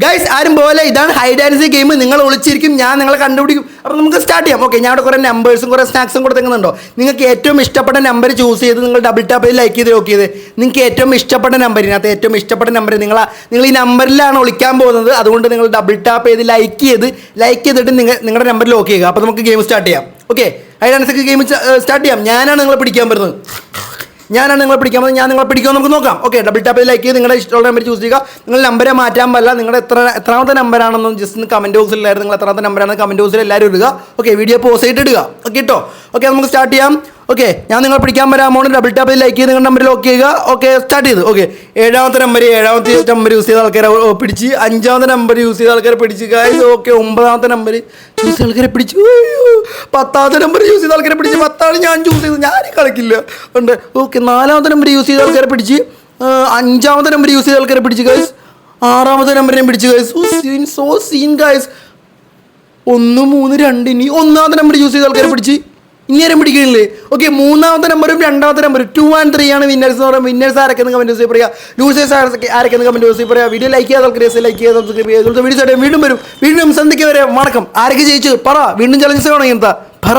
Guys ആരും പോലെ ഇതാണ് ഹൈഡ് ആൻഡ് സീക്ക് ഗെയിം. നിങ്ങൾ ഒളിച്ചിരിക്കും, ഞാൻ നിങ്ങളെ കണ്ടുപിടിക്കും. അപ്പോൾ നമുക്ക് സ്റ്റാർട്ട് ചെയ്യാം. ഓക്കെ, ഞാൻ അവിടെ കുറേ നമ്പേഴ്സും കുറേ സ്നാക്സും കൊടുത്തേക്കുന്നുണ്ടോ. നിങ്ങൾക്ക് ഏറ്റവും ഇഷ്ടപ്പെട്ട നമ്പർ ചൂസ് ചെയ്ത് നിങ്ങൾ ഡബിൾ ടാപ്പ് ചെയ്ത് ലൈക്ക് ചെയ്ത് നോക്കിയത്. നിങ്ങൾക്ക് ഏറ്റവും ഇഷ്ടപ്പെട്ട നമ്പറിനകത്ത് ഏറ്റവും ഇഷ്ടപ്പെട്ട നമ്പർ നിങ്ങൾ ഈ നമ്പറിലാണ് ഒളിക്കാൻ പോകുന്നത്. അതുകൊണ്ട് നിങ്ങൾ ഡബിൾ ടാപ്പ് ചെയ്ത് ലൈക്ക് ചെയ്തിട്ട് നിങ്ങളുടെ നമ്പർ ലോക്ക് ചെയ്യുക. അപ്പോൾ നമുക്ക് ഗെയിം സ്റ്റാർട്ട് ചെയ്യാം. Okay, hide and seek game start ചെയ്യാം. ഞാനാണ് നിങ്ങളെ പിടിക്കാൻ വരുന്നത്. ഞാൻ നിങ്ങളെ പിടിക്കുമെന്ന് നമുക്ക് നോക്കാം. ഓക്കെ, ഡബിൾ ടാപ്പ് ലൈക്ക് ചെയ്ത് നിങ്ങളുടെ ഇഷ്ടമുള്ള നമ്പർ ചൂസ് ചെയ്യുക. നിങ്ങൾ നമ്പരെ മാറ്റാൻ പാടില്ല. നിങ്ങളുടെ എത്രാമത്തെ നമ്പറാണെന്നും ജസ്റ്റ് കമൻറ്റ് ബോക്സിലായിരുന്നു നിങ്ങൾ എത്രാമത്തെ നമ്പറാണെന്ന് കമൻറ്റ് ബോക്സിൽ എല്ലാവരും ഇടുക. ഓക്കെ, വീഡിയോ പോസ് ചെയ്തിട്ട് ഇടുക. ഓക്കെ കേട്ടോ. ഓക്കെ, നമുക്ക് സ്റ്റാർട്ട് ചെയ്യാം. ഓക്കെ, ഞാൻ നിങ്ങളെ പിടിക്കാൻ വരാമോണ്ട് ഡബിൾ ടാപ്പ് ലൈക്ക് ചെയ്ത് നിങ്ങളുടെ നമ്പർ ലോക്ക് ചെയ്യുക. ഓക്കെ, സ്റ്റാർട്ട് ചെയ്തു. ഓക്കെ, ഏഴാമത്തെ നമ്പർ യൂസ് ചെയ്ത ആൾക്കാരെ പിടിച്ച്, അഞ്ചാമത്തെ നമ്പർ യൂസ് ചെയ്ത ആൾക്കാരെ പിടിച്ച് ഗായ്സ്. ഓക്കെ, ഒമ്പതാമത്തെ നമ്പർ ചൂസ് ചെയ്ത ആൾക്കാരെ പിടിച്ചു. പത്താമത്തെ നമ്പർ യൂസ് ചെയ്ത ആൾക്കാരെ പിടിച്ച്. പത്താണ് ഞാൻ ചൂസ് ചെയ്തത്, ഞാനേ കളിക്കില്ല ഉണ്ട്. ഓക്കെ, നാലാമത്തെ നമ്പർ യൂസ് ചെയ്ത ആൾക്കാരെ പിടിച്ച്. അഞ്ചാമത്തെ നമ്പർ യൂസ് ചെയ്ത ആൾക്കാരെ പിടിച്ച് ഗായ്സ്. ആറാമത്തെ നമ്പറിനെയും പിടിച്ച് ഗായ്സ്. So scene guys. 1 3 2 ഇനി ഒന്നാമത്തെ നമ്പർ യൂസ് ചെയ്ത ആൾക്കാരെ പിടിച്ച്. ഇനി ആരും പിടിക്കണില്ലേ. ഓക്കെ, മൂന്നാമത്തെ നമ്പറും രണ്ടാമത്തെ നമ്പറും 2 and 3 ആണ് വിന്നേഴ്സ് എന്ന് പറയുമ്പോൾ വിന്നേഴ്സ് ആരൊക്കെയെന്ന് കമൻറ്റ് ബോക്സിൽ പറയുക. ലൂസേഴ്സ് ആരൊക്കെയെന്ന് കമൻറ്റ് ബോക്സിൽ പറയുക. വീഡിയോ ലൈക്ക് ചെയ്യാതെ ആൾക്കാർ ലൈക്ക് ചെയ്ത് സബ്സ്ക്രൈബ് ചെയ്യുക. വീഡിയോസ് ആയിട്ട് വീണ്ടും വരും. വീണ്ടും സന്ധ്യയ്ക്ക് വരെ വണക്കം. ആരൊക്കെ ജയിച്ചു പറ. വീണ്ടും ചലഞ്ചസ് വേണം ഇങ്ങനത്തെ പറ.